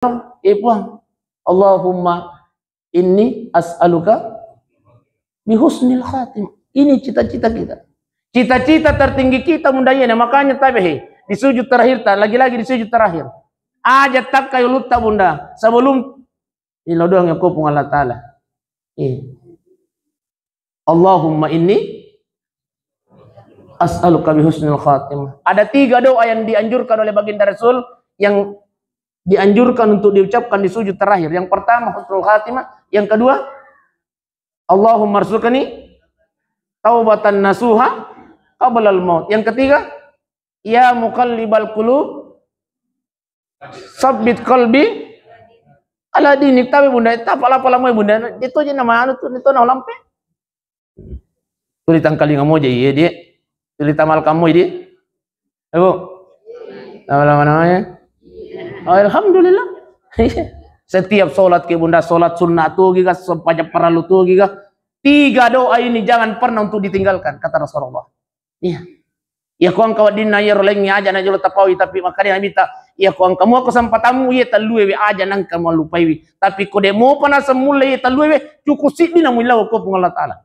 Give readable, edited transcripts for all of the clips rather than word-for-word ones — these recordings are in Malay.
Puang, Allahumma inni as'aluka bihusnil khatim. Ini cita-cita kita. Cita-cita tertinggi kita mundayana, makanya tabehe di sujud terakhir lagi-lagi di sujud terakhir. Aja tak kayu luta bunda sebelum ini doang yang kau Allah Ta'ala. Allahumma inni as'aluka bihusnil khatim. Ada 3 doa yang dianjurkan oleh baginda Rasul yang dianjurkan untuk diucapkan di sujud terakhir. Yang pertama husnul khatimah, yang kedua Allahumma arzuqni taubatan nasuha qablal maut. Yang ketiga ya muqallibal qulub sabbit qalbi ala dinik. Tapi bunda itu apa-apa lama bunda itu aja nama anu itu nah lampe tulitan kali ngamu aja iya dia tulitan mal kamu dia ibu nama namanya. Oh, alhamdulillah. Setiap sholat ke bunda, sholat sunnah tuh giga, pajak paralu tuh giga. 3 doa ini jangan pernah untuk ditinggalkan, kata Rasulullah. Iya. Ya kuang kawadin na yeroleng aja na jolo tapawi, tapi makanya minta ya kuang kamu kesempatanmu ya talue aja nang kamu lupai. Tapi kode mau pernah semula ya talue cukup sih di namu ilah ko Allah Ta'ala.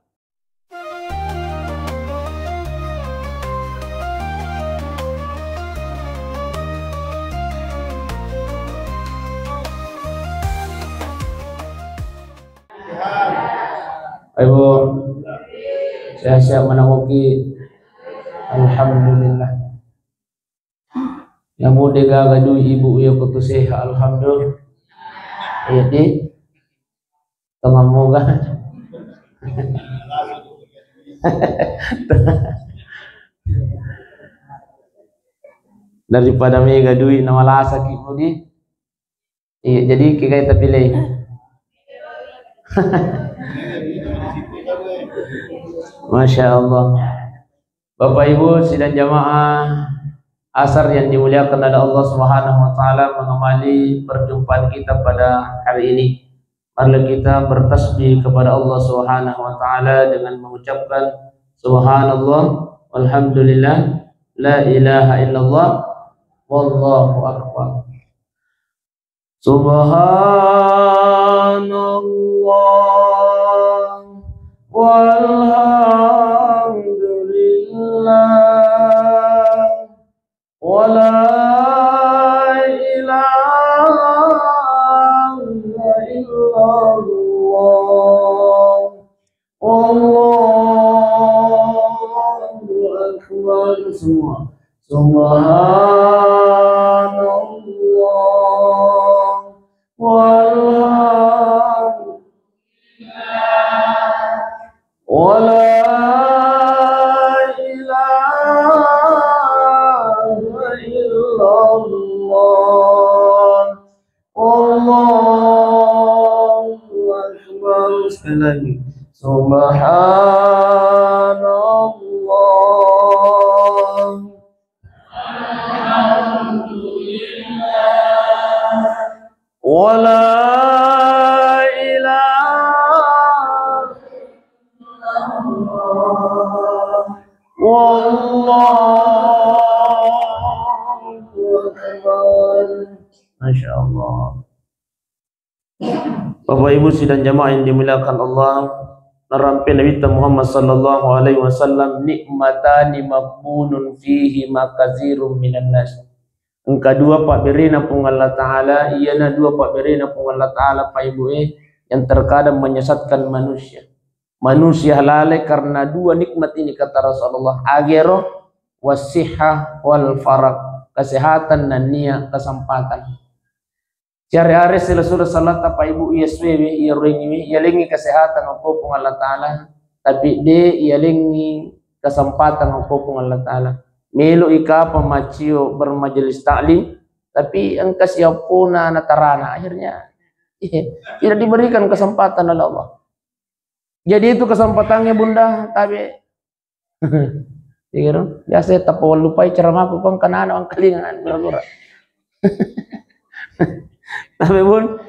Ibu, saya menanguki alhamdulillah. Namu dega gadu ibu ya kutu seha alhamdulillah. Ya di tengah moga. Daripada me gadui nama lasa ibu di. Iya, jadi kita pilih. Masya Allah. Bapak Ibu sidang jamaah asar yang dimuliakan oleh Allah Subhanahu wa Ta'ala, mengamali perjumpaan kita pada hari ini. Mari kita bertasbih kepada Allah Subhanahu wa Ta'ala dengan mengucapkan subhanallah walhamdulillah la ilaha illallah wallahu akbar. Subhanallah walhamdulillah wala ilaha illallah wallahu akbar. Semua subhanallah walhamdulillah wala ilaha illallah wallahu akbar. Sekali lagi subhanallah wala ilaha illallah wallahu akbar. Masya Allah. Bapak Ibu sidang jamaah yang dimuliakan Allah, narampi Nabi Muhammad sallallahu alaihi wasallam, nikmatani maqbunun fihi makazirum minan nas. Engka 2 pak berina pun Allah Ta'ala, iyana 2 pak berina pun Allah Ta'ala Pak Ibu yang terkadang menyesatkan manusia. Manusia lalai karena 2 nikmat ini, kata Rasulullah, agero wasihah wal faraq, kesehatan dan niat kesempatan. Hari-hari selesai salat Pak Ibu iya swewe iya ringi iya lengi kesehatan pun Allah Ta'ala, tapi de iya lengi kesempatan pun Allah Ta'ala. Melo ika pemacio bermajelis taklim, tapi engkau siapuna natarana, akhirnya tidak diberikan kesempatan oleh Allah. Jadi itu kesempatannya bunda, tapi biasa tak perlu lupai ceramaku kong kanana ang kalingan murah-murah. Tapi bun,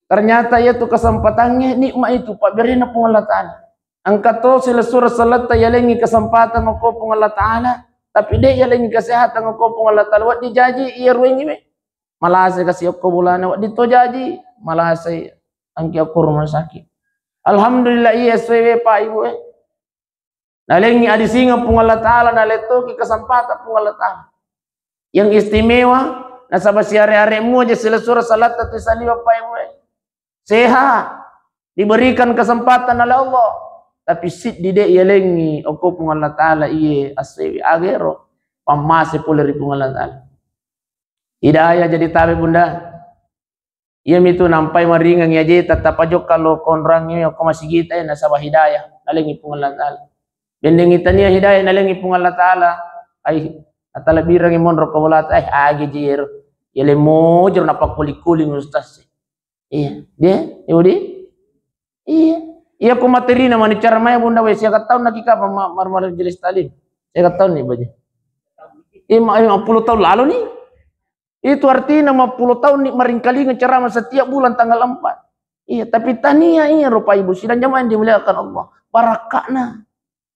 ternyata itu kesempatannya nikmat itu Pak berina pun Allah Ta'ala. Angkat to sila surah salat yalengi kesempatan ko pun Allah Ta'ala. Tapi dia yang kesehatan ko pun Allah Ta'ala. Wat dijaji iya ruing ini. Malah saya kasih aku bulan wak dito jadi malah saya angki aku rumah sakit. Alhamdulillah iya sewe Pak Ibu nalengi adi singa pung Allah Ta'ala naletoki kesempatan pung Allah Ta'ala yang istimewa nasabah si are-aremu aja selesura salat tatu sali Bapak Ibu sehat diberikan kesempatan oleh Allah tapi sit dide yalengi aku pung Allah Ta'ala iya asewi agero pamase pulari pung Allah Ta'ala hidayah jadi tabe bunda iya mitu nampai maringang ya je tetap aja kalau konrangnya aku masih kita ya nasabah hidayah nalengi pung Allah Ta'ala bendeng itania hidayah nalengi pung Allah Ta'ala ay atala birang imon rokawalat ay agi jir yele mo jero napak kuling ustaz iya dia di iya ko materi na mani cara maya bunda wes ya tahun lagi ka marmar jelis talim ya tahun nih baje 50 tahun lalu nih itu artinya 50 tahun nih maringkali ceramah setiap bulan tanggal 4 iya tapi tania iya rupa ibu sidang jamaah dimuliakan Allah barakakna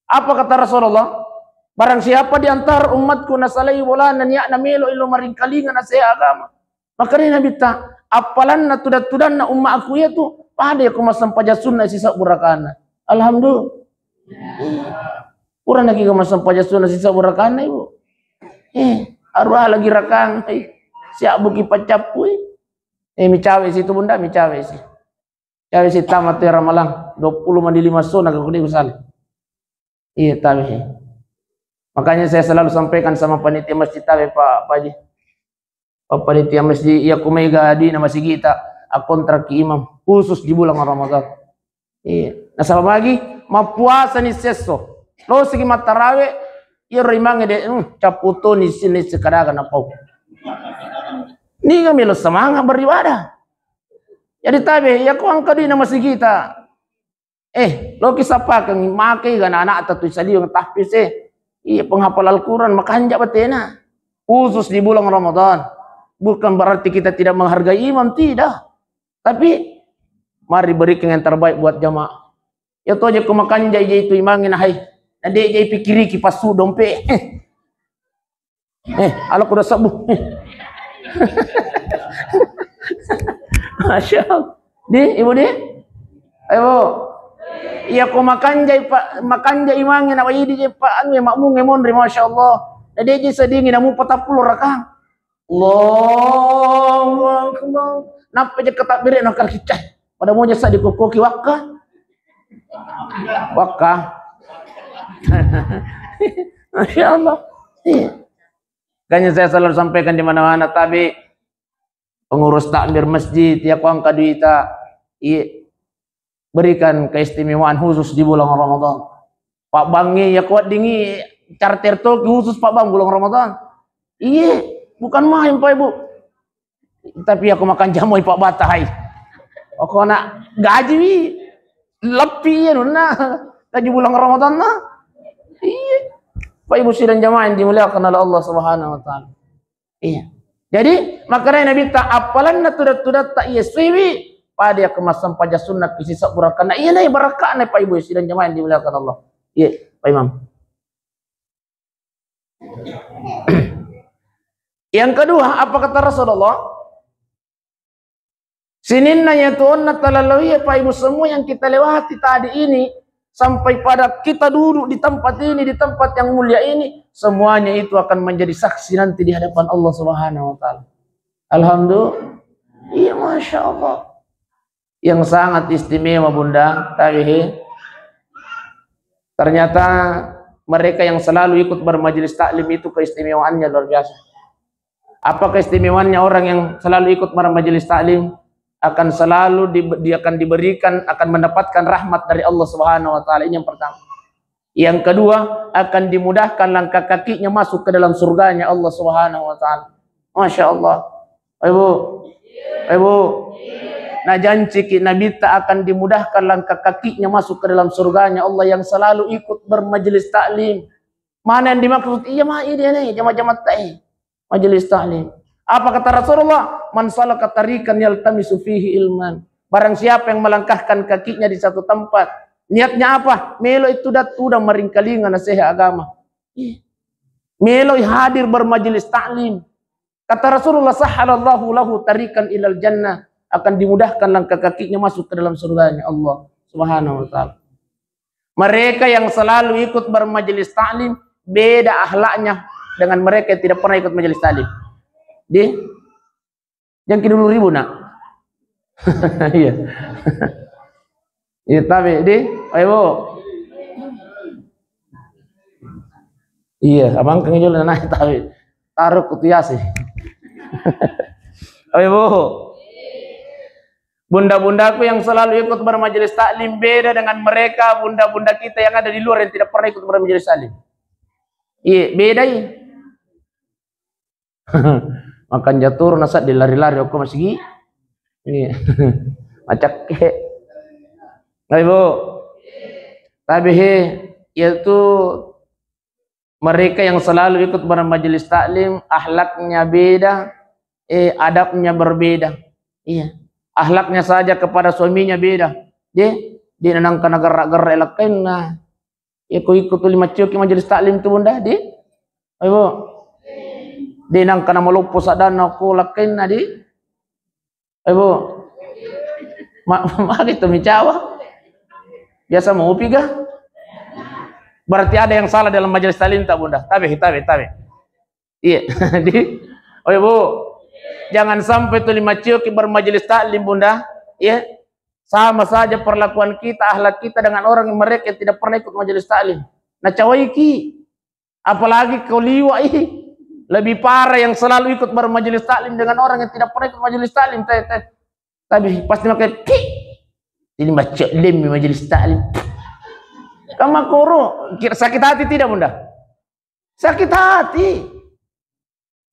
apa kata Rasulullah barang siapa di antara umatku nasalai bulan niya na melo ilo maringkalingan na saya agama maka ni nabi ta apalan na tudan na umma aku ya tu pada aku masampaja sunnah sisa burakana alhamdulillah kurang lagi ka masampaja sunnah sisa burakana ibu arwah lagi rakang siap buki pacapu mi cawe situ bunda mi cawe si cawe si tamat ya Ramalang 20 mandi 5 sunnah aku di usal iya tawe makanya saya selalu sampaikan sama panitia masjid tawe Pak Haji Pak panitia masjid ya kumega di nama masjid kita kontrak ki imam khusus di bulan Ramadan iya nah sama lagi mapuasa ni seso lo segi matarawe ya rimange de caputo ni sini sekadaga na pau ni kami lo semangat beribadah jadi tabe ya ko angka di nama masjid kita lo kisapa kang make gana anak atau sali yang tahfiz iya penghafal Al-Quran makanya batena khusus di bulan Ramadan bukan berarti kita tidak menghargai imam tidak tapi mari berikan yang terbaik buat jamaah ya to aja kemakan jai itu imangin hai nade jai pikiri kipas su dompe ala kuda sabu Masya Allah di ibu di ayo iya ko makanjay imangin apa idi je pa anu makmum ngemon ri masyaallah dade je sedingin namu 40 rakang Allahu akbar napa je ketakbir nak kicah pada mo jasa dikokoki wakka masyaallah kayaknya saya selalu sampaikan di mana-mana tapi pengurus takmir masjid ya ko angka duita berikan keistimewaan khusus di bulan Ramadan. Pak Bangi ya kuat dingi charter talk khusus Pak Bang bulan Ramadan. Iya, bukan main Pak Ibu. Tapi aku makan jamu Pak Batai. Aku nak gaji lebih ya nuna gaji bulan Ramadan nah. Iya. Pak Ibu sidang jamaah yang dimuliakan oleh Allah Subhanahu wa taala. Iya. Jadi makanya Nabi tak apalan na tudat tak iya swiwi pada dia kemasan pajak sunnah kisi sak burakana iya nih barakah nih Pak Ibu sidang jamaah yang dimuliakan Allah iya Pak Imam yang kedua apa kata Rasulullah sininna yatuunna talalawiyah Pak Ibu semua yang kita lewati tadi ini sampai pada kita duduk di tempat ini di tempat yang mulia ini semuanya itu akan menjadi saksi nanti di hadapan Allah Subhanahu wa taala alhamdulillah iya Masya Allah yang sangat istimewa bunda tabihi ternyata mereka yang selalu ikut bermajelis taklim itu keistimewaannya luar biasa apa keistimewaannya orang yang selalu ikut bermajelis taklim akan selalu akan diberikan akan mendapatkan rahmat dari Allah Subhanahu wa taala ini yang pertama yang kedua akan dimudahkan langkah kakinya masuk ke dalam surganya Allah Subhanahu wa taala Masya Allah Ibu nah janji Nabi tak akan dimudahkan langkah kakinya masuk ke dalam surganya Allah yang selalu ikut bermajelis taklim. Mana yang dimaksud? Iya mah ini nih jamaah ta'i majelis taklim. Apa kata Rasulullah? Man salaka tariqan yaltamisu fihi ilman. Barang siapa yang melangkahkan kakinya di satu tempat, niatnya apa? Melo itu udah meringkalingan nasihat agama. Melo hadir bermajelis taklim. Kata Rasulullah, sahhalallahu lahu tarikan ilal jannah, akan dimudahkan langkah kakinya masuk ke dalam surganya Allah Subhanahu wa taala. Mereka yang selalu ikut bermajelis taklim beda akhlaknya dengan mereka yang tidak pernah ikut majelis taklim. Yang dulu ribu nak. Iya. Iya tapi ayo. Iya, abang kang jual naik tapi taruh kutiasi. Ayo bu. Bunda-bundaku yang selalu ikut bermajelis taklim beda dengan mereka bunda-bunda kita yang ada di luar yang tidak pernah ikut bermajelis taklim. Iya, beda ya. Makan jatuh nasat dilari-lari aku masih iya. Macak ke. Ayo. Tapi yaitu mereka yang selalu ikut bermajelis taklim akhlaknya beda, adabnya berbeda. Iya. Akhlaknya saja kepada suaminya beda. Dia nanangkan agar-agar elakain nah. Ikut lima ciuki majelis taklim tu bunda ayo. Dia nangkan nama lupa sadana aku lakain nah ayo. Mak itu micawa. Biasa mau piga. Berarti ada yang salah dalam majelis taklim tak bunda? Tabe. Iya. Ayo bu. Jangan sampai tu lima ciuki bermajelis taklim bunda. Iya. Sama saja perlakuan kita, akhlak kita dengan orang yang mereka yang tidak pernah ikut majelis taklim. Nah cawaiki, apalagi kau liwai, lebih parah yang selalu ikut bermajelis taklim dengan orang yang tidak pernah ikut majelis taklim. Tapi pasti makai ini baca lem majelis taklim. Kamu kuru sakit hati tidak bunda? Sakit hati.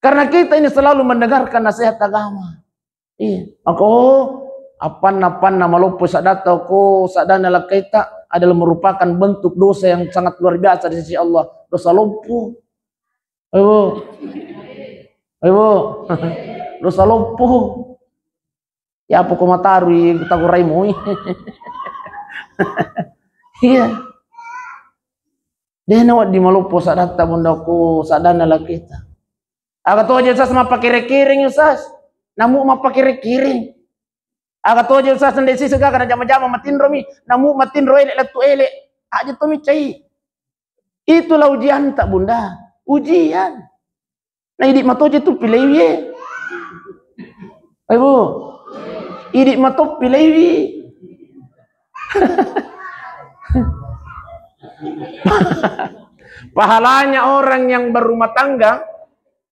Karena kita ini selalu mendengarkan nasihat agama. Iya. Aku apa nama lupa sadata ko sadana lakaita adalah merupakan bentuk dosa yang sangat luar biasa di sisi Allah. Dosa lumpuh. Ayo. Dosa lumpuh. Ya apa ko matari kita kuraimu. Iya. Dia nawat di malupo sadata bundaku sadana lakaita. Aga to aja sama pakai rekiring usas. Namu ma pakai rekiring. Aga toje sa sende si sega kana jama-jama matin romi namu matin roe letu ele aja to mi cai. Itulah ujian tak bunda? Ujian. Nah idik matoje tu pilewi. Ayo. Idik matop pilewi. Pahalanya orang yang berumah tangga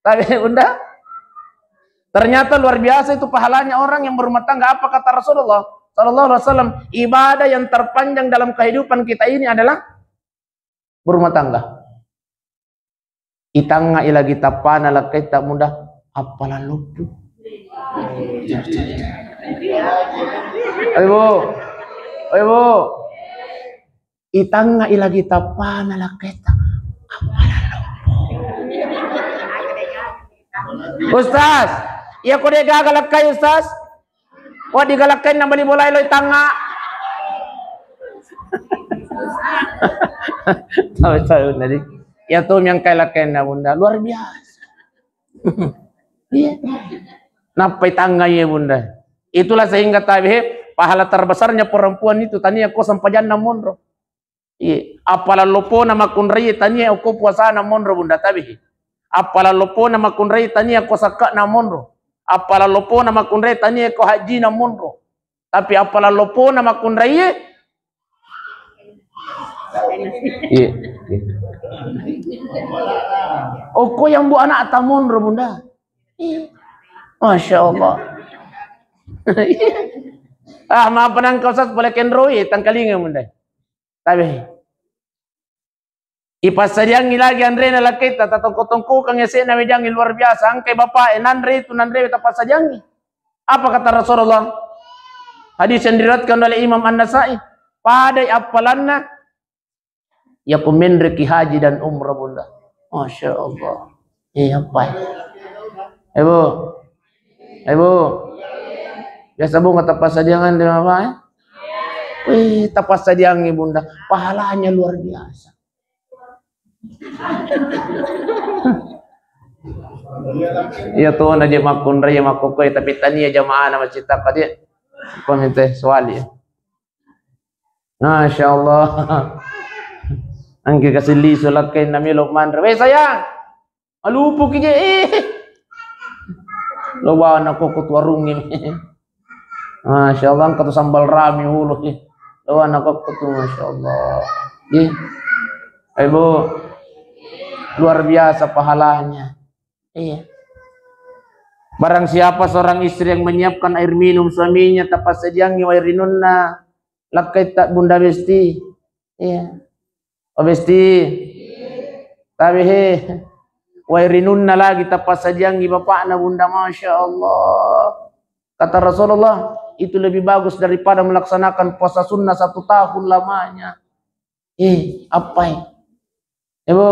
tapi bunda ternyata luar biasa itu pahalanya orang yang berumah tangga. Apa kata Rasulullah sallallahu alaihi wasallam? Ibadah yang terpanjang dalam kehidupan kita ini adalah berumah tangga. Itanga ilagi tapana lakita mudah apalah lupu. Ayo. Itanga ilagi tapana lakita apalah lupu. Ustaz, iya ko dia gagalak kayo, Ustaz? Wah digalakkan na bali bolay loy tanga. Tahu tadi. Ya tuh yang kailakan na bunda luar biasa. Iya. Napai tanga ya bunda. Itulah sehingga tabi pahala terbesarnya perempuan itu tania ko sampajan na monro. Iya. Apalah lopo na makunrai tania ko puasa na monro bunda tabi. Apalah lopo na makunrai tania ko saka na monro. Apalah lopo na makunrai tania ko haji na monro. Tapi apalah lopo na makunrai iya. Oh ko yang bu anak tamonro bunda. Masya Allah. Maaf penang kau sas boleh kendroi tangkalinga bunda. Tapi ipasadiangi lagi Andre na lakita tatongko-tongko kang esena mejangi luar biasa angkai bapak nandre itu nandre tapasadiangi. Apa kata Rasulullah? Hadis yang diriwayatkan oleh Imam An-Nasa'i. Padai apalanna ya pemendreki haji dan umrah bunda. Masya Allah. Iya apa? Ibu. Biasa bu kata pasadiangan di apa? Wih, tapasadiangi bunda. Pahalanya luar biasa. Iya tuh naje makun raya makokoy tapi tania jamaah nama cita kadi komente swali. Masya Allah. Angke kasih li sulat kay nami Luqman. Weh sayang. Alupo kije Lawan ako kut warung ini. Masya Allah katu sambal rami hulu. Lawan ako kut Masya Allah. Ibu luar biasa pahalanya. Iya. Barang siapa seorang istri yang menyiapkan air minum suaminya tapas sediangi wa irinunna lakai tak Bunda Besti. Iya. Oh Besti. Tabihe wa irinunna lagi tapas sediangi bapakna Bunda, Masya Allah. Kata Rasulullah itu lebih bagus daripada melaksanakan puasa sunnah 1 tahun lamanya. Apa ini? Ibu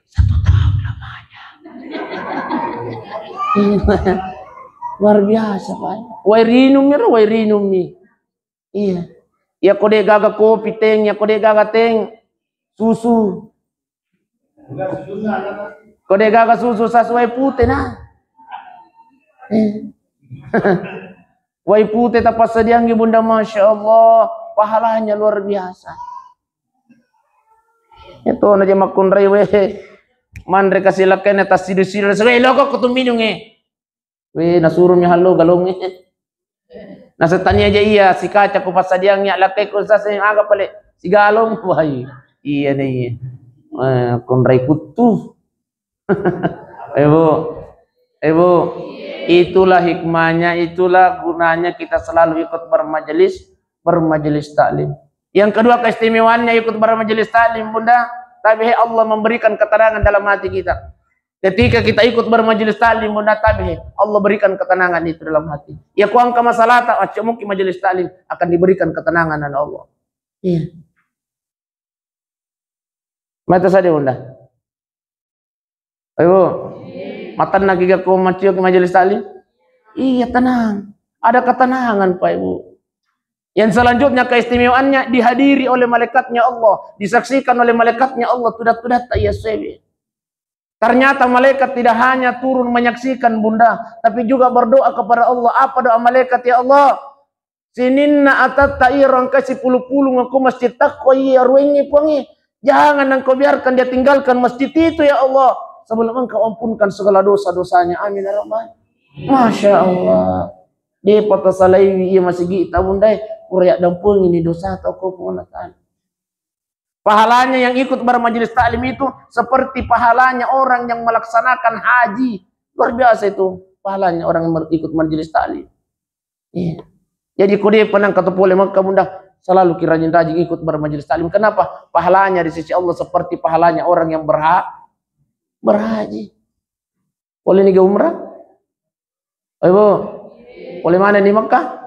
1 tahun lamanya. Luar biasa Pak. Wairinum nih. Iya. Ya kode gaga kopi teng, ya kode gaga teng susu. Kode gaga susu sesuai putih nah. Wai putih tapas sediangi Bunda, Masya Allah, pahalanya luar biasa. Itu aja makun rai weh. Mandre kasih laken atas sidu-sidu sebagai logo kutu minum weh nasurunya halo galong nasetanya aja iya si kaca ku pas sadiangnya lakai ku sasa yang agak pale si galong wah iya nih kun rai kutu. Ibu itulah hikmahnya, itulah gunanya kita selalu ikut bermajelis taklim. Yang kedua keistimewaannya ikut bermajelis taklim Bunda, tabihe Allah memberikan ketenangan dalam hati kita. Ketika kita ikut bermajelis taklim Bunda, tabihe Allah berikan ketenangan itu dalam hati. Ya kuang ka masalata mungkin majelis taklim akan diberikan ketenangan oleh Allah. Iya. Mata saja Bunda. Ayo. Matan lagi ke majelis taklim? Iya tenang. Ada ketenangan Pak Ibu. Yang selanjutnya keistimewaannya dihadiri oleh malaikatnya Allah, disaksikan oleh malaikatnya Allah tudat-tudat ayyasebi. Ternyata malaikat tidak hanya turun menyaksikan Bunda, tapi juga berdoa kepada Allah. Apa doa malaikat? Ya Allah, sininna atat ta'irang kasih puluh-puluh ngaku masjid takwa ya ruwengi pongi. Jangan engkau biarkan dia tinggalkan masjid itu ya Allah, sebelum engkau ampunkan segala dosa-dosanya. Amin ya rabbal. Masya Allah. Dia patah salai ia masih kita Bunda. Kuryak dampung ini dosa atau kau penguatan. Pahalanya yang ikut bermajelis taklim itu seperti pahalanya orang yang melaksanakan haji. Luar biasa itu pahalanya orang yang ikut majelis taklim. Iya. Jadi kau penang kata boleh maka Bunda selalu rajin ikut bermajelis taklim. Kenapa? Pahalanya di sisi Allah seperti pahalanya orang yang berhaji. Boleh nih ke umrah? Ayo, boleh mana di Makkah?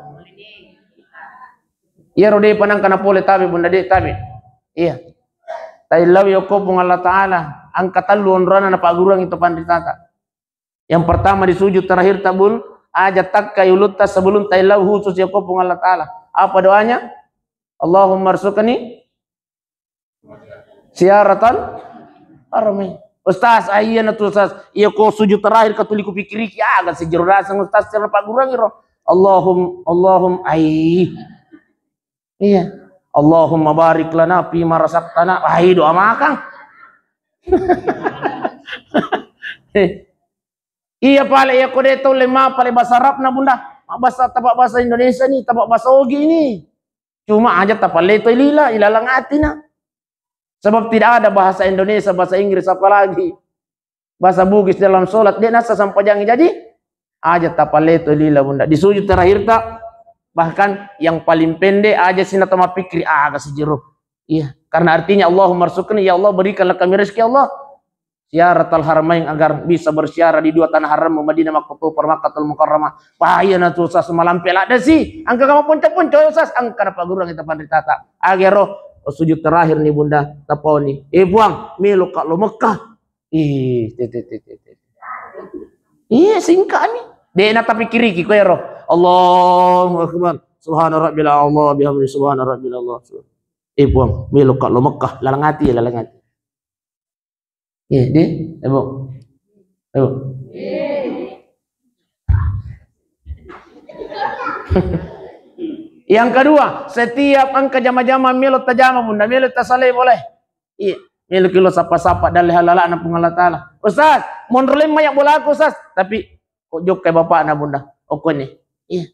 Iya rode panang kana pole tabi Bunda de tabi. Iya. Tailaw yokopung Allah Ta'ala angkatan luonrana na pagurang itu panditata. Yang pertama di sujud terakhir tabun aja takka yulutta sebelum tailaw khusus yokopung Allah Ta'ala. Apa doanya? Allahumma arzuqni siaratan armi. Ustaz ayeuna tuh Ustaz, iya ko sujud terakhir katuliku pikiri agak sejurdasan Ustaz cara pagurang iro. Allahum iya. Allahumma barik lana fi ma razaqtana. Doa makang. Iya pale ya kode to lema pale bahasa Arab na Bunda. Bahasa tabak bahasa Indonesia nih, tabak bahasa Ogi ini. Cuma aja tapale to lila ilalang atina. Sebab tidak ada bahasa Indonesia, bahasa Inggris apalagi. Bahasa Bugis dalam sholat dia nasa sampajang jadi aja tapale to lila Bunda. Di sujud terakhir tak bahkan yang paling pendek aja sinatama pikri agak sejeruh. Iya, karena artinya Allahumma arzuqni, ya Allah berikanlah kami rezeki Allah. Ziaratul haramain agar bisa bersiarah di dua tanah haram Madinah Makkah Makkatul Mukarramah. Pahayana tuh Ustaz malam pelada sih. Angka kamu ponco-ponco Ustaz, angka apa gurang kita pandai tata. Agero sujud terakhir nih Bunda taponi. Buang milu kalau Mekah. Iya singkat nih. Dena tapi kiri ki koero. Allahu akbar. Subhana rabbil Allah bihamdi subhana rabbil Allah. Buang milu kalau Mekah lalangati ya lalangati. Iya, Ibu. Ayo. Yang kedua, setiap angka jama-jama melot tajama bunda, melot tasaleh boleh. Iya, melot kilo sapa-sapa dalih halala anak pengalat taala. Ustaz, mondrolem banyak bola aku Ustaz, tapi kok jok kayak bapak anak bunda. Oke nih. Iya.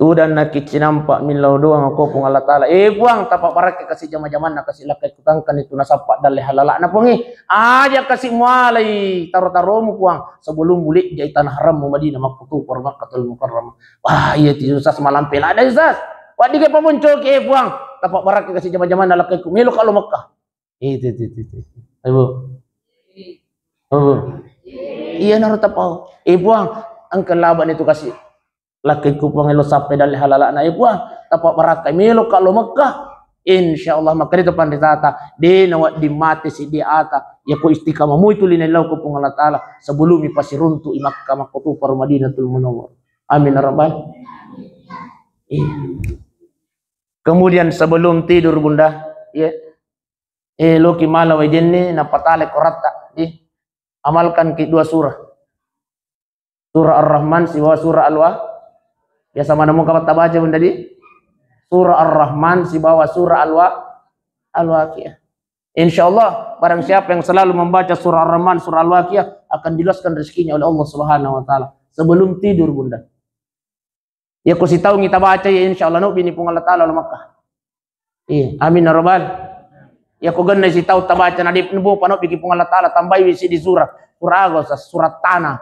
Udah nak nampak milau doang aku pengalat taala. Buang tapak parak kasih jama-jaman nak kasih lakai kutangkan itu nasapak dalih halala anak pengi. Aja kasih mualai taruh-taruhmu puang sebelum bulik jahitan haram Madinah makutu por Makkatul Mukarramah. Wah iya ti Ustaz malam pela ada Ustaz. Wadi ke pamuncul ke puang tapak barak kasih jama-jama lakai ku melu kalau Mekah. Itu. Ayo. Oh. Iya naruh tapau. Puang angkel laban itu kasih lakai ku puang elo sampai dalih halala na puang tapak barak melu kalau Mekah. Insyaallah maka itu panditata de nawat di mati si di ata ya ko istiqamah mu itu linillah ko pung Allah taala sebelum pasti runtuh Makkah makutu par Madinatul Munawwar. Amin ya rabbal. Kemudian sebelum tidur bunda ya loki mala wajenne na patale korata amalkan ke dua surah Ar-Rahman siwa surah Al-Wa biasa mana mau kamu baca bunda di surah Ar-Rahman si bawah surah Al-Waqiah. Insyaallah barang siapa yang selalu membaca surah Ar-Rahman, surah Al-Waqiah akan diluaskan rezekinya oleh Allah Subhanahu wa taala sebelum tidur bunda. Ya ku si tahu kita baca ya insyaallah no bini pung Allah taala Makkah. Iya, amin ya rabbal. Ya ku ganna si tahu tabaca na di nubu panok bigi pung Allah taala tambahi si di surah surat tanah.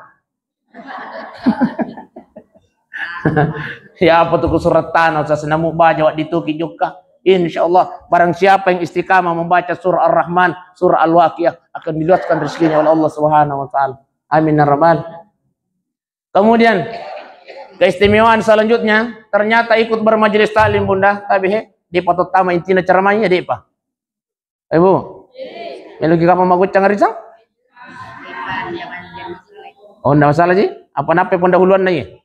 Ya apa tuh surat tanah sa namu baca wak dituki juga. Insyaallah barang siapa yang istiqamah membaca surah Ar-Rahman, surah Al-Waqiah akan diluaskan rezekinya oleh Allah Subhanahu wa taala. Amin ya rabbal. Kemudian keistimewaan selanjutnya ternyata ikut bermajelis taklim bunda tapi di patut tama intina ceramahnya deh pak. Ibu. Melu kamu magut cangarisang? Oh enggak masalah sih. Apa nape pendahuluan nih?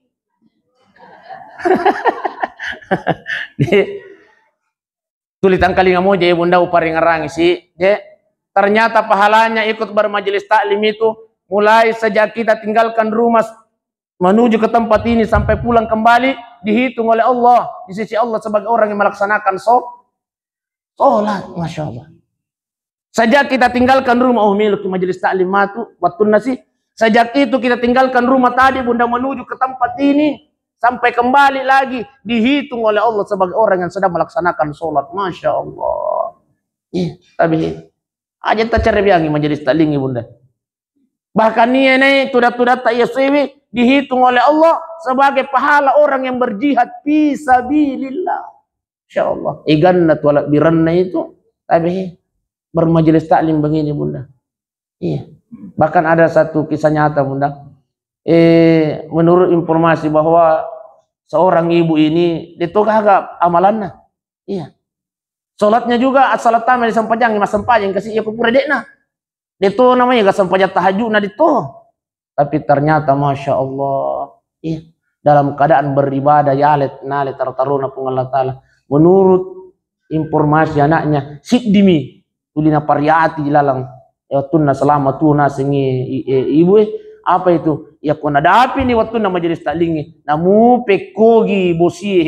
Tulitan kali ngamu je bunda upari ngarang sih je ternyata pahalanya ikut bermajelis taklim itu mulai sejak kita tinggalkan rumah menuju ke tempat ini sampai pulang kembali dihitung oleh Allah di sisi Allah sebagai orang yang melaksanakan sholat. Masya Allah sejak kita tinggalkan rumah milu ke majelis taklim matu waktu nasi sejak itu kita tinggalkan rumah tadi bunda menuju ke tempat ini sampai kembali lagi dihitung oleh Allah sebagai orang yang sedang melaksanakan sholat. Masya Allah. Tapi aja tak cari biangi majelis taklim bunda. Bahkan ini tudat-tudat tak yasiwi dihitung oleh Allah sebagai pahala orang yang berjihad fi sabilillah. Masya Allah. Igannat wala biranna itu tapi bermajelis taklim begini bunda. Iya. Bahkan ada satu kisah nyata bunda. Menurut informasi bahwa seorang ibu ini itu kagak amalannya. Iya. Salatnya juga salat tamat di sampajang mas sampajang kasih ya kupura dekna. Itu namanya gak sampajang tahajud na itu. Tapi ternyata masya Allah, iya, dalam keadaan beribadah ya nalet tartaruna pung Allah taala. Menurut informasi anaknya sidimi tulina pariati lalang ya tunna selama tuna singi ibu apa itu ya kona dapi ni waktu na majelis taklingi namu pekogi bosi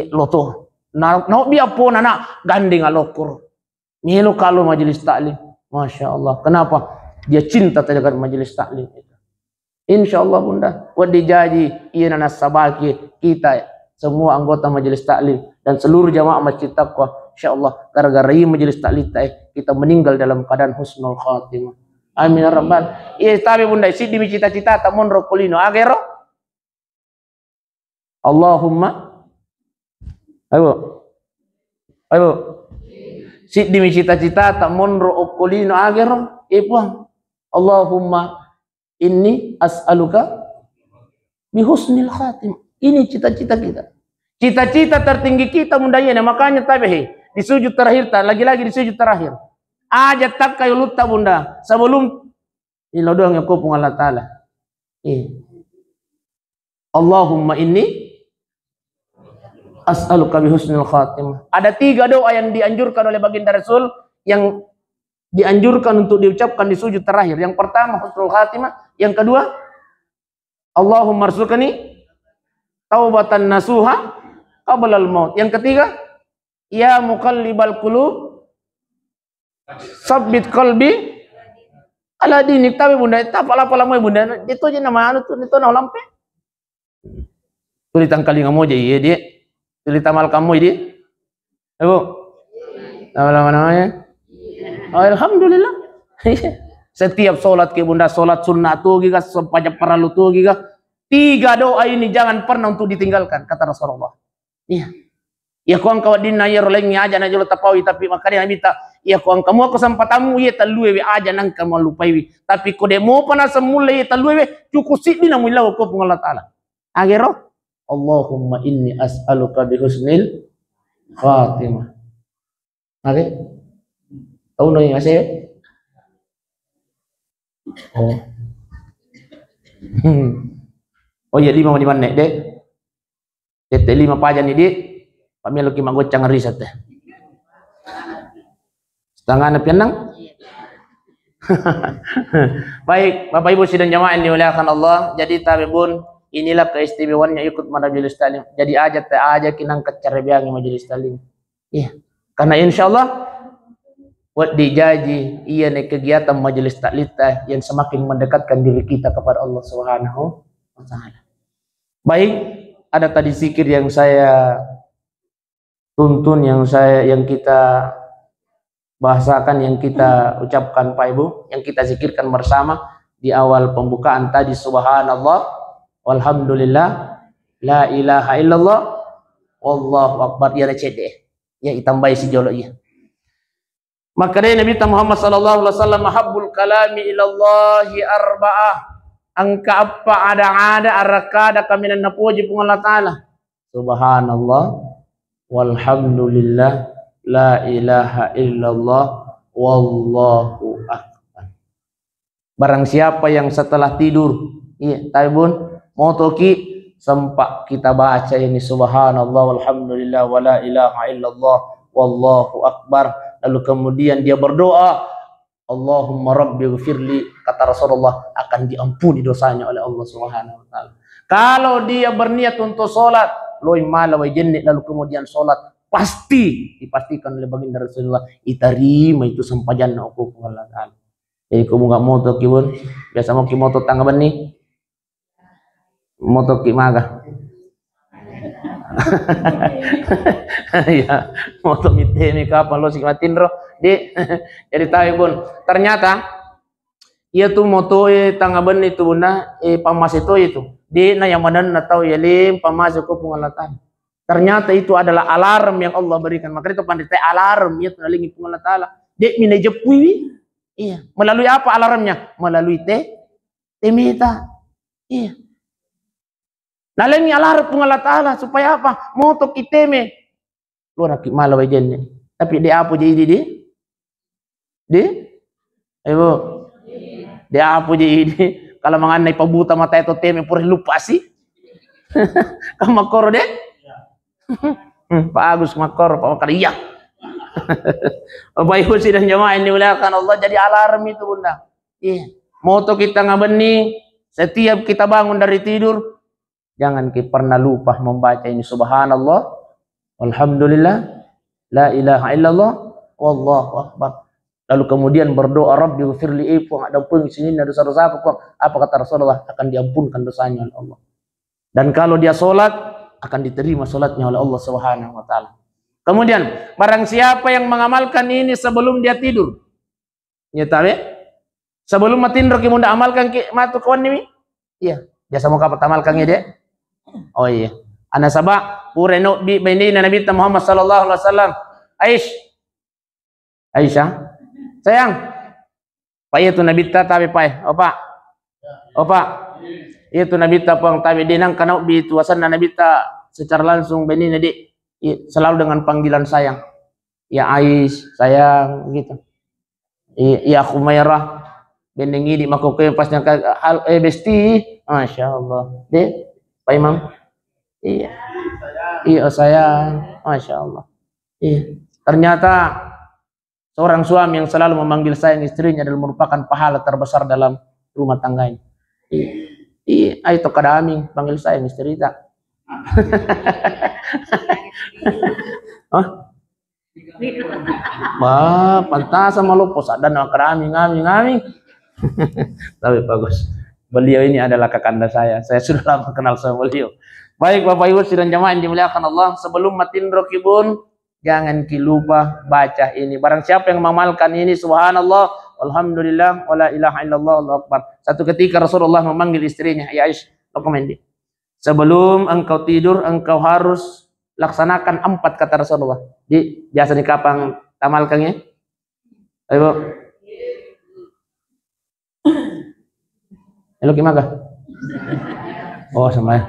loto na biya po na gandeng alokor milo kalau majelis taklim. Masya Allah. Kenapa? Dia cinta terhadap majelis taklim itu. Insya Allah bunda wadi jaji iya nana sabaki kita semua anggota majelis taklim dan seluruh jamaah masjid taqwa insya Allah gara-gara ini majelis taklim kita meninggal dalam keadaan husnul khatimah. Amin ya rabbal. Iya tapi bunda isi demi cita-cita tak monro kulino agero. Allahumma. Ayo. Si demi cita-cita tak monro kulino agero. Ipuang. Allahumma inni as'aluka bihusnil khatim. Ini cita-cita kita. Cita-cita tertinggi kita mundayana makanya tabehi di sujud terakhir lagi-lagi di sujud terakhir. Aja tak kayu luta bunda sebelum ini doang yang kau Allah taala. Allahumma inni as'aluka bihusnil khatimah. Ada 3 doa yang dianjurkan oleh baginda Rasul yang dianjurkan untuk diucapkan di sujud terakhir. Yang pertama husnul khatimah, yang kedua Allahumma arzuqni taubatan nasuha qabla al-maut. Yang ketiga, ya muqallibal qulub sabbit qalbi ala dinik. Tapi bunda itu apa-apa mo bunda itu aja nama anu tuh itu na lampe. Tulitan kali ngamo aja iya dia. Tulitan mal kamu dia. Ibu. Nama namanya? Oh, alhamdulillah. Setiap sholat ke bunda, sholat sunnah tuh giga sepanjang perlu tuh giga. 3 doa ini jangan pernah untuk ditinggalkan kata Rasulullah. Iya. Ya kau angkau din naya rolengnya aja na jolo tapawi tapi makanya minta ya kau kamu aku sempatamu ya talue aja nang kamu lupai tapi kau demo panas semula ya talue cukup sih dina mulau kau pengolah taala. Akhirnya Allahumma inni as'aluka bihusnil khatimah. Oke. Tahu no yang ngasih? Oh. Oh iya 5 di mana dek? Dek 5 pajan ini dek. Kami lagi magocang riset deh. Setengah na pianang. Baik, Bapak Ibu sidang jamaah yang dimuliakan Allah. Jadi tabibun inilah keistimewaannya ikut majelis taklim. Jadi aja kinang kecerbiang majelis taklim. Iya. Karena insyaallah buat dijaji iya nih kegiatan majelis taklim yang semakin mendekatkan diri kita kepada Allah Subhanahu wa taala. Baik, ada tadi zikir yang saya tuntun yang kita bahasakan, yang kita ucapkan Pak Ibu, yang kita zikirkan bersama di awal pembukaan tadi subhanallah walhamdulillah la ilaha illallah wallahu akbar ya recede ya itambai si jolo ya. Maka dari Nabi Muhammad sallallahu alaihi wasallam habbul kalami ilallahi arba'ah. Angka apa ada arakada kaminan napuji pun Allah taala. Subhanallah walhamdulillah la ilaha illallah wallahu akbar. Barang siapa yang setelah tidur iya taibun motoki sempat kita baca ini subhanallah walhamdulillah wala ilaha illallah wallahu akbar, lalu kemudian dia berdoa Allahumma rabbi ghfirli, kata Rasulullah akan diampuni dosanya oleh Allah Subhanahu wa taala. Kalau dia berniat untuk sholat loy mala wa jannah, lalu kemudian sholat pasti dipastikan oleh baginda Rasulullah itarima itu sempajan aku Allah taala. Jadi kamu nggak moto kibun biasa mau kimoto tangga bani moto kimaga ya moto mitemi kapan lo sih matinro di jadi tahu bun ternyata ia tuh moto tangga bani itu bunda pamas itu di na yang mana na tahu ya lim pamas aku pengalatan. Ternyata itu adalah alarm yang Allah berikan. Maka itu pandai alarm ya tunalingi pun Allah taala. Dek mina jepui. Iya. Melalui apa alarmnya? Melalui temita. Iya. Nalengi alarm pun Allah taala supaya apa? Moto kiteme. Lu nak malawi jenne. Tapi dia apa jadi di? Ibu. Dia apa jadi? Kalau mengenai pabuta mata itu teme pura lupa sih. Kamakor deh. Pak Agus makor Pak Makar iya. Bapak Ibu sidang jamaah yang dimuliakan Allah, jadi alarm itu bunda. Iya. Moto kita ngabeni setiap kita bangun dari tidur, jangan kita pernah lupa membaca ini subhanallah walhamdulillah la ilaha illallah wallahu akbar. Lalu kemudian berdoa Rabbi ghfirli ipu ada pun sini ada dosa-dosa apa kata Rasulullah akan diampunkan dosanya oleh Allah. Dan kalau dia sholat akan diterima sholatnya oleh Allah Subhanahu wa taala. Kemudian barang siapa yang mengamalkan ini sebelum dia tidur. Ya tabe? Sebelum matinro ki munda amalkan ki matu kawan ini. Iya, biasa mau kapat amalkan ya, Dek? Oh iya. Ana sabak pureno bi bainina Nabi Muhammad sallallahu alaihi wasallam. Aisyah. Sayang. Pak itu Nabi tabe pai. Opa. Itu Nabi tapang tabi dinang kana bi tuasan Nabi ta secara langsung beni nadi selalu dengan panggilan sayang. Ya Aish, sayang gitu. Ya Khumairah benengi di makoke pasnya hal besti. Masyaallah. De, Pak Imam. Iya. Iya sayang. Masyaallah. Iya. Ternyata Seorang suami yang selalu memanggil sayang istrinya adalah merupakan pahala terbesar dalam rumah tangganya. Iya, ayo to kadami panggil sayang istri tak. Hah? Wah, pantas sama lu dan ngami. Tapi bagus. Beliau ini adalah kakanda saya. Saya sudah lama kenal sama beliau. Baik Bapak Ibu sidang jamaah yang dimuliakan Allah, sebelum matin rokibun, jangan lupa baca ini. Barang siapa yang mengamalkan ini, subhanallah, alhamdulillah, wala ilaha illallah, Allahu akbar. Satu ketika Rasulullah memanggil istrinya, ya Aisyah, dokumen. Sebelum engkau tidur, engkau harus laksanakan 4 kata Rasulullah. Biasa di kapang tamalkannya. Ayo. Elok gimana? Oh, sama ya.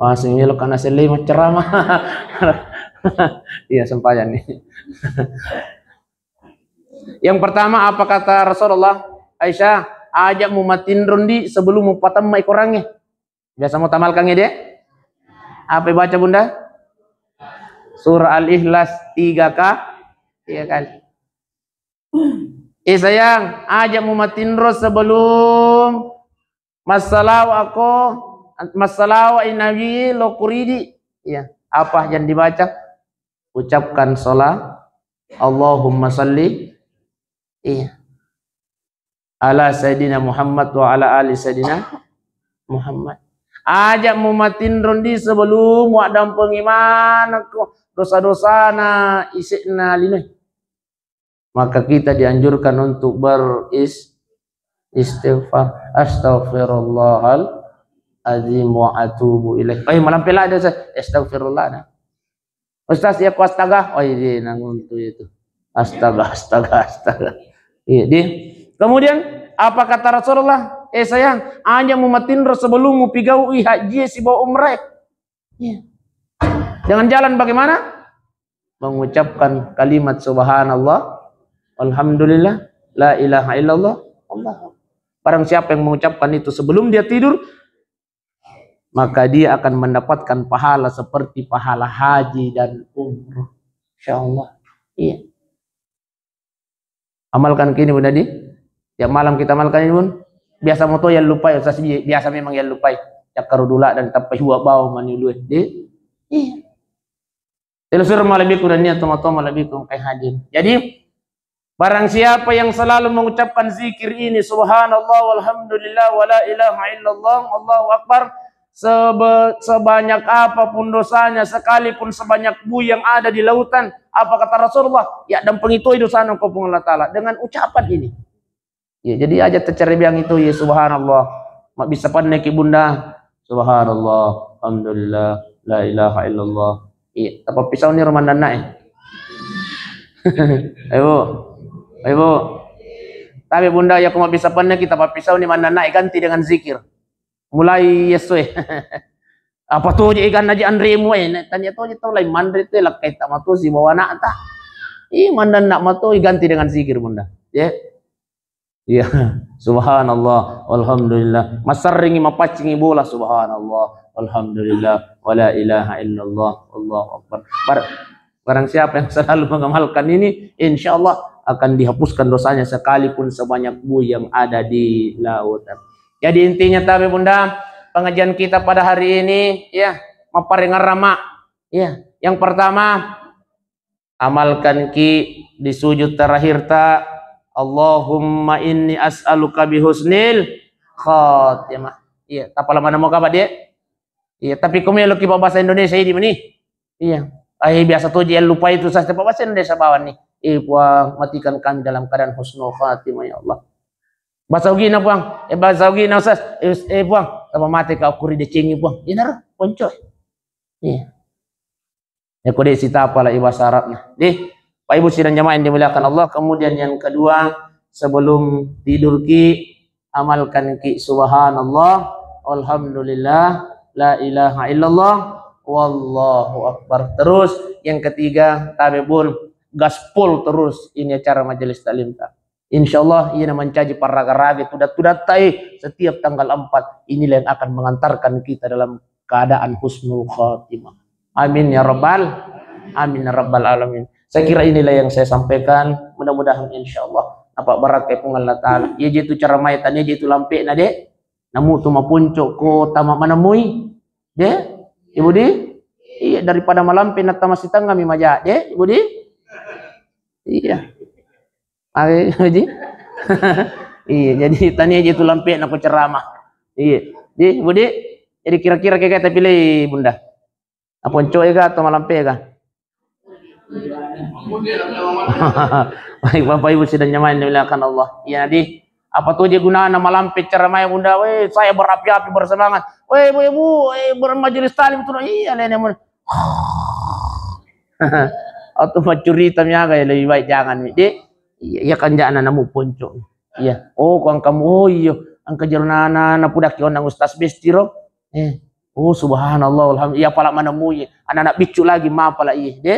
Wah, sing elok kana sele ceramah. Iya, sempayan nih. Yang pertama apa kata Rasulullah? Aisyah, ajak mu matin rondi sebelum mu patamai korangnya. Biasa mau tamalkannya dia? Apa baca Bunda? Surah Al-Ikhlas 3 kali. Sayang, ajak mu matin ros sebelum masalah inawi lo kuridi. Ya, apa yang dibaca? Ucapkan salat Allahumma salli ala Sayyidina Muhammad wa ala ali Sayyidina Muhammad. Ajak mumatin rondi sebelum wadam pengiman dosa-dosa na isikna linoi. Maka kita dianjurkan untuk beristighfar. Astaghfirullahaladzim wa atubu ilaih. Malam pela ada astaghfirullah na. Ustaz ya ku astaga. Ini nanguntu itu. Astaga. Iya, kemudian apa kata Rasulullah? Sayang, hanya mumatin sebelum mu pigau haji si bawa umrah. Iya. Jangan jalan bagaimana? Mengucapkan kalimat subhanallah, alhamdulillah, la ilaha illallah, Allah. Barang siapa yang mengucapkan itu sebelum dia tidur, maka dia akan mendapatkan pahala seperti pahala haji dan umrah. Insyaallah. Iya. Amalkan kini Bunda di. Tiap malam kita amalkan ini Bun. Biasa moto yang lupa ya, biasa memang yang lupa. Cakar dula dan tapai huwa bau manilu di. Iya. Telusur malabiku dan niat tomato malabiku kai haji. Jadi barang siapa yang selalu mengucapkan zikir ini subhanallah walhamdulillah wala ilaha illallah Allahu akbar, sebanyak apapun dosanya, sekalipun sebanyak buih yang ada di lautan, apa kata Rasulullah? Ya, dan pengitui dosa engkau pun Allah Ta'ala dengan ucapan ini. Ya, jadi aja tercerbiang itu ya subhanallah. Mak bisa pandai ki Bunda. Subhanallah, alhamdulillah, la ilaha illallah. Iya, apa pisau ni Ramadan naik. Ayo. Tapi Bunda ya aku mau bisa pandai kita apa pisau ni mana naik ganti dengan zikir. Mulai yesoy. Apa tuh ikan aja andremu tanya tuh itu lain mandri tuh lah kaita matu si bawa nak tak. Mandan nak matu ganti dengan zikir Bunda. Ya. Iya. Subhanallah walhamdulillah. Masarringi mapacingi bola subhanallah walhamdulillah wala ilaha illallah Allahu akbar. Barang siapa yang selalu mengamalkan ini, insyaallah akan dihapuskan dosanya sekalipun sebanyak buih yang ada di lautan. Jadi intinya tapi Bunda, pengajian kita pada hari ini ya maparingan rama. Ya, yang pertama amalkan ki di sujud terakhir ta Allahumma inni as'aluka bihusnil khatimah. Iya, tak lama nama kabar dia. Iya, tapi kami lo ki bahasa Indonesia ini meni. Iya. Biasa tuh dia lupa itu saya bahasa Indonesia bawah nih. Puang matikan kami dalam keadaan husnul khatimah ya Allah. Bahasa Ugina puang, bahasa Ugina Ustaz, puang, apa mati kau kuri decengi puang, inar, poncoy. Iya. Ya kode sita apalah bahasa Arabnya. Pak Ibu sidang jamaah yang dimuliakan Allah. Kemudian yang kedua, sebelum tidur ki amalkan ki subhanallah, alhamdulillah, la ilaha illallah, wallahu akbar. Terus yang ketiga, tabibun gaspol terus ini acara majelis taklim ta. Insyaallah ia mencaji para raga tudat setiap tanggal 4. Inilah yang akan mengantarkan kita dalam keadaan husnul khatimah. Amin ya rabbal alamin. Saya kira inilah yang saya sampaikan. Mudah-mudahan insyaallah dapat barakat pun Allah Ta'ala. Ia je tu cara maitan, ia je tu lampik na dek. Namu tu mapuncuk ko tamak manamui. Dek, ibu di? Iya, daripada malampin na tamas tangga mi majak, dek, ibu di? Iya. Ay, Haji. Iya, jadi tanya aja tu lampik nak ceramah. Iya. Di, Budi. Jadi kira-kira kita pilih Bunda. Apa coy ka atau malampik ka? Baik Bapak Ibu sudah nyaman dimuliakan Allah. Iya Nadi. Apa tuh dia gunaan malampik ceramah Bunda? Weh, saya berapi-api bersemangat. Weh, Ibu, bermajelis talim tu. Iya, nenek. Atau mencuri tamnya kayak lebih baik jangan. Di. Iya kan jangan namu poncok. Iya. Oh, kau kamu oh iya. Ang kajarana na pudak yon ng ustaz bestiro. Oh subhanallah alhamdulillah. Iya pala manamu iya. Anak-anak bicu lagi ma pala iya. De.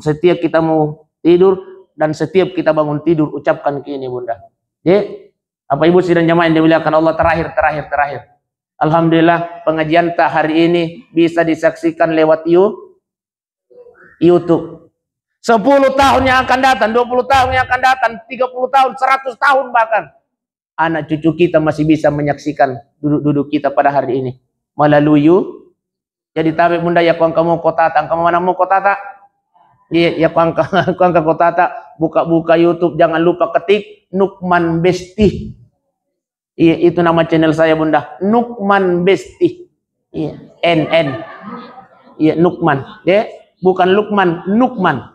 Setiap kita mau tidur dan setiap kita bangun tidur ucapkan kini Bunda. De. Apa Ibu sidang jamaah yang dimuliakan Allah terakhir. Alhamdulillah pengajian tak hari ini bisa disaksikan lewat YouTube. 10 tahun yang akan datang, 20 tahun yang akan datang, 30 tahun, 100 tahun bahkan. Anak cucu kita masih bisa menyaksikan duduk-duduk kita pada hari ini. Melalui jadi tabe Bunda ya kamu kota tak, kamu mana mau kota tak? Iya, ya kuangka kota tak, buka-buka YouTube jangan lupa ketik Nukman Besti. Iya, itu nama channel saya Bunda, Nukman Besti. Iya, NN. Iya, Nukman. Ya, bukan Lukman, Nukman.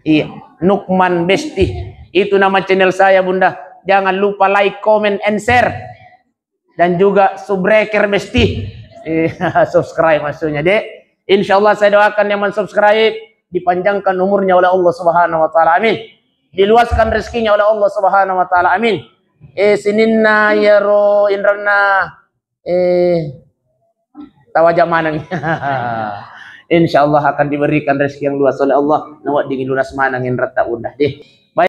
Iya, Nukman Besti. Itu nama channel saya Bunda. Jangan lupa like, comment, and share. Dan juga Subreker Besti. Subscribe maksudnya, Dek. Insyaallah saya doakan yang mensubscribe dipanjangkan umurnya oleh Allah Subhanahu wa taala. Amin. Diluaskan rezekinya oleh Allah Subhanahu wa taala. Amin. Sininna yaro indrana tawajamanang. Insyaallah akan diberikan rezeki yang luas oleh Allah. Nawak dingin lunas manang yang rata undah deh.